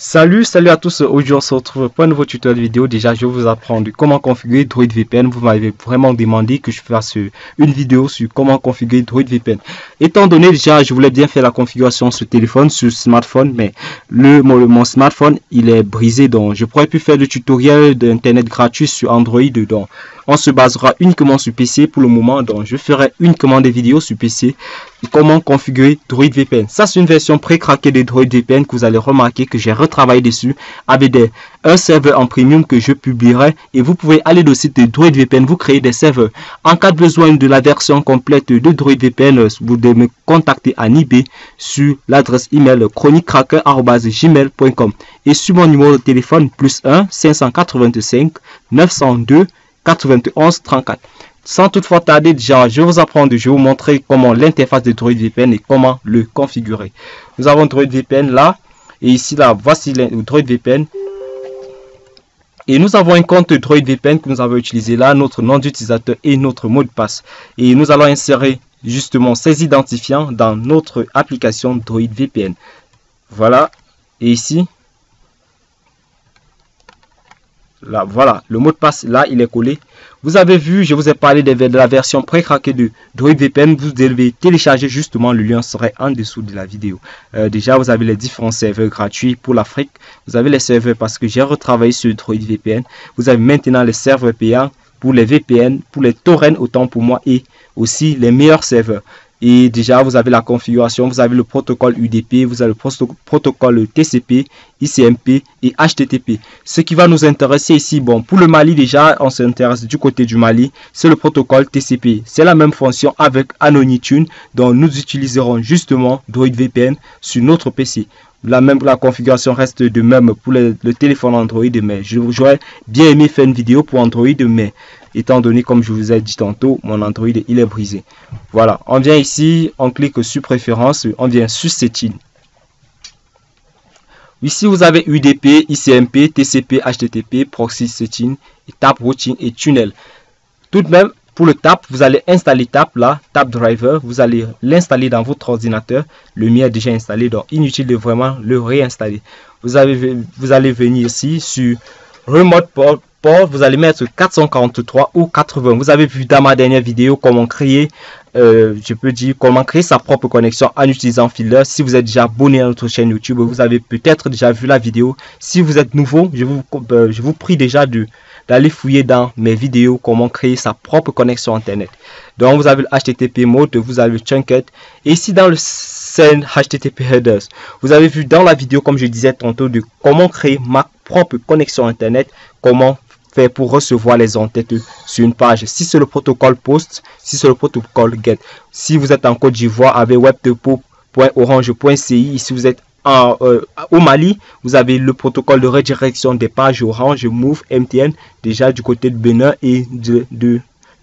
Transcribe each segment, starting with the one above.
Salut à tous, aujourd'hui on se retrouve pour un nouveau tutoriel vidéo. Déjà je vais vous apprendre comment configurer Droid VPN. Vous m'avez vraiment demandé que je fasse une vidéo sur comment configurer Droid VPN. Étant donné déjà je voulais bien faire la configuration sur téléphone, sur smartphone, mais mon smartphone il est brisé, donc je pourrais plus faire le tutoriel d'internet gratuit sur Android. Donc on se basera uniquement sur PC pour le moment, donc je ferai uniquement des vidéos sur PC. Comment configurer Droid VPN. Ça c'est une version pré-craquée de Droid VPN que vous allez remarquer que j'ai retravaillé dessus avec un serveur en premium que je publierai, et vous pouvez aller au site de Droid VPN, vous créer des serveurs. En cas de besoin de la version complète de Droid VPN, vous devez me contacter à eBay sur l'adresse email chroniquecracker@gmail.com et sur mon numéro de téléphone +1 585 902 91 34. Sans toutefois tarder, déjà, je vais vous apprendre, je vais vous montrer comment l'interface de Droid VPN et comment le configurer. Nous avons Droid VPN là, et ici là, voici le Droid VPN. Et nous avons un compte Droid VPN que nous avons utilisé là, notre nom d'utilisateur et notre mot de passe. Et nous allons insérer justement ces identifiants dans notre application Droid VPN. Voilà, et ici, là, voilà, le mot de passe là, il est collé. Vous avez vu, je vous ai parlé de la version pré-craquée de Droid VPN. Vous devez télécharger justement, le lien serait en dessous de la vidéo. Déjà, vous avez les différents serveurs gratuits pour l'Afrique. Vous avez les serveurs parce que j'ai retravaillé sur Droid VPN. Vous avez maintenant les serveurs payants pour les VPN, pour les torrents autant pour moi, et aussi les meilleurs serveurs. Et déjà, vous avez la configuration, vous avez le protocole UDP, vous avez le protocole TCP, ICMP et HTTP. Ce qui va nous intéresser ici, bon, pour le Mali déjà, on s'intéresse du côté du Mali, c'est le protocole TCP. C'est la même fonction avec Anonytune, dont nous utiliserons justement Droid VPN sur notre PC. La configuration reste de même pour le téléphone Android, mais j'aurais bien aimé faire une vidéo pour Android, mais étant donné, comme je vous ai dit tantôt, mon Android il est brisé. Voilà, on vient ici, on clique sur préférences, on vient sur Settings. Ici vous avez UDP, ICMP, TCP, HTTP, Proxy Setting, Tap Routing et Tunnel. Tout de même, pour le TAP, vous allez installer TAP là, TAP Driver, vous allez l'installer dans votre ordinateur. Le mien est déjà installé, donc inutile de vraiment le réinstaller. Vous allez venir ici sur Remote Port, vous allez mettre 443 ou 80. Vous avez vu dans ma dernière vidéo comment créer, je peux dire comment créer sa propre connexion en utilisant Fiddler. Si vous êtes déjà abonné à notre chaîne YouTube, vous avez peut-être déjà vu la vidéo. Si vous êtes nouveau, je vous prie déjà d'aller fouiller dans mes vidéos comment créer sa propre connexion internet. Donc vous avez le HTTP mode, vous avez le chunket, et ici dans le send HTTP headers, vous avez vu dans la vidéo, comme je disais tantôt, de comment créer ma propre connexion internet, comment faire pour recevoir les en-têtes sur une page. Si c'est le protocole post, si c'est le protocole get. Si vous êtes en Côte d'Ivoire avec webtopo.orange.ci, si vous êtes au Mali, vous avez le protocole de redirection des pages Orange, Move, MTN, déjà du côté de Bénin et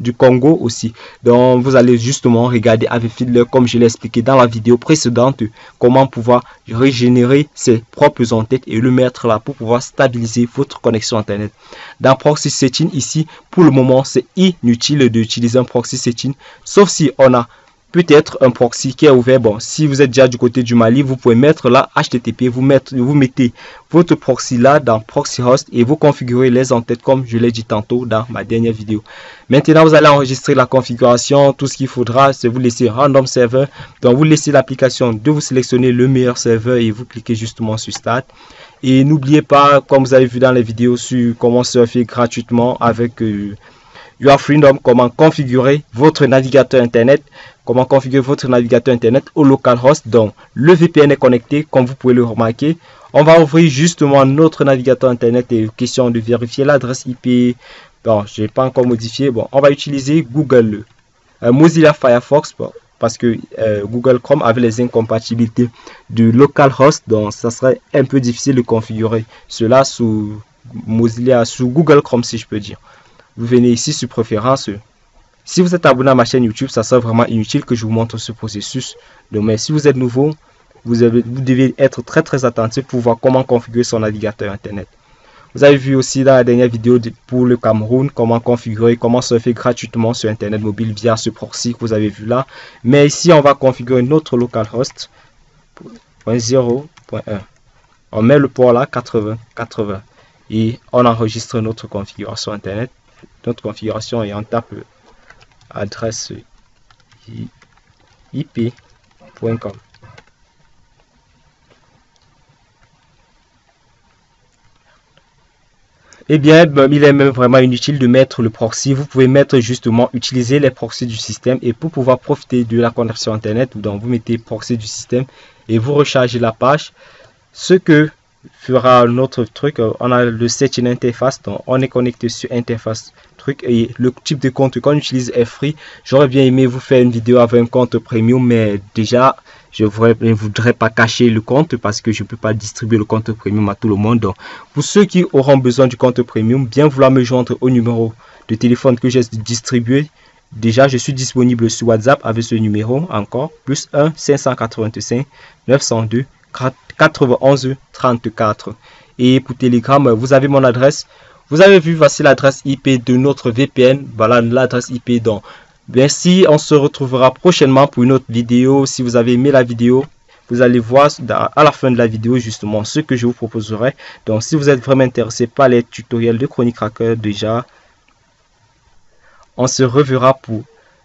du Congo aussi. Donc vous allez justement regarder avec Fiddler, comme je l'ai expliqué dans la vidéo précédente, comment pouvoir régénérer ses propres en-têtes et le mettre là pour pouvoir stabiliser votre connexion internet. Dans Proxy Setting ici, pour le moment c'est inutile d'utiliser un Proxy Setting, sauf si on a peut-être un proxy qui est ouvert. Bon, si vous êtes déjà du côté du Mali, vous pouvez mettre là HTTP, vous mettez votre proxy là dans Proxy Host et vous configurez les en-têtes comme je l'ai dit tantôt dans ma dernière vidéo. Maintenant, vous allez enregistrer la configuration. Tout ce qu'il faudra, c'est vous laisser Random Server. Donc, vous laissez l'application de vous sélectionner le meilleur serveur et vous cliquez justement sur Start. Et n'oubliez pas, comme vous avez vu dans les vidéos sur comment surfer gratuitement avec Your Freedom, comment configurer votre navigateur internet. Comment configurer votre navigateur internet au localhost. Donc le VPN est connecté, comme vous pouvez le remarquer. On va ouvrir justement notre navigateur internet et question de vérifier l'adresse IP. Bon, je n'ai pas encore modifié. Bon, on va utiliser Google, Mozilla Firefox, bon, parce que Google Chrome avait les incompatibilités du localhost, donc ça serait un peu difficile de configurer cela sous Mozilla, sous Google Chrome, si je peux dire. Vous venez ici sur préférences. Si vous êtes abonné à ma chaîne YouTube, ça sera vraiment inutile que je vous montre ce processus. Donc, mais si vous êtes nouveau, vous devez être très attentif pour voir comment configurer son navigateur internet. Vous avez vu aussi dans la dernière vidéo pour le Cameroun, comment configurer, comment surfer gratuitement sur internet mobile via ce proxy que vous avez vu là. Mais ici, on va configurer notre localhost 0.1. On met le port là 80 et on enregistre notre configuration internet, notre configuration, et on tape adresse ip.com. Eh bien, il est même vraiment inutile de mettre le proxy. Vous pouvez mettre justement, utiliser les proxys du système, et pour pouvoir profiter de la connexion internet, donc vous mettez proxy du système et vous rechargez la page. Ce que fera notre truc, on a le setting interface, donc on est connecté sur interface truc, et le type de compte qu'on utilise est free. J'aurais bien aimé vous faire une vidéo avec un compte premium, mais déjà je ne voudrais pas cacher le compte parce que je ne peux pas distribuer le compte premium à tout le monde. Donc, pour ceux qui auront besoin du compte premium, bien vouloir me joindre au numéro de téléphone que j'ai distribué. Déjà, je suis disponible sur WhatsApp avec ce numéro encore, plus 1 585 902 91 34. Et pour Telegram, vous avez mon adresse. Vous avez vu, voici l'adresse IP de notre VPN. Voilà l'adresse IP. Donc, merci, on se retrouvera prochainement pour une autre vidéo. Si vous avez aimé la vidéo, vous allez voir à la fin de la vidéo justement ce que je vous proposerai. Donc, si vous êtes vraiment intéressé par les tutoriels de ChroniCracker, déjà, on se reverra pour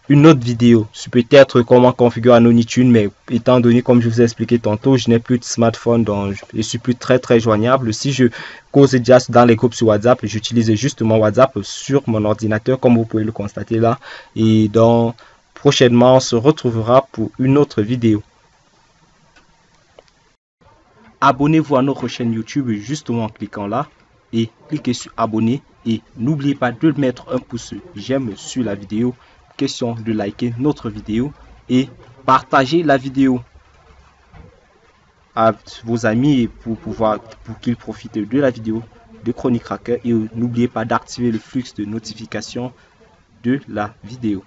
une autre vidéo sur peut-être comment configurer Anonytune, mais étant donné, comme je vous ai expliqué tantôt, je n'ai plus de smartphone, donc je suis plus très joignable. Si je cause déjà dans les groupes sur WhatsApp, j'utilise justement WhatsApp sur mon ordinateur, comme vous pouvez le constater là. Et donc prochainement, on se retrouvera pour une autre vidéo. Abonnez-vous à notre chaîne YouTube justement en cliquant là et cliquez sur abonner, et n'oubliez pas de mettre un pouce j'aime sur la vidéo. Question de liker notre vidéo et partager la vidéo à vos amis pour qu'ils profitent de la vidéo de ChroniCracker, et n'oubliez pas d'activer le flux de notification de la vidéo.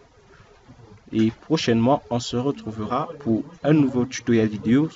Et prochainement, on se retrouvera pour un nouveau tutoriel vidéo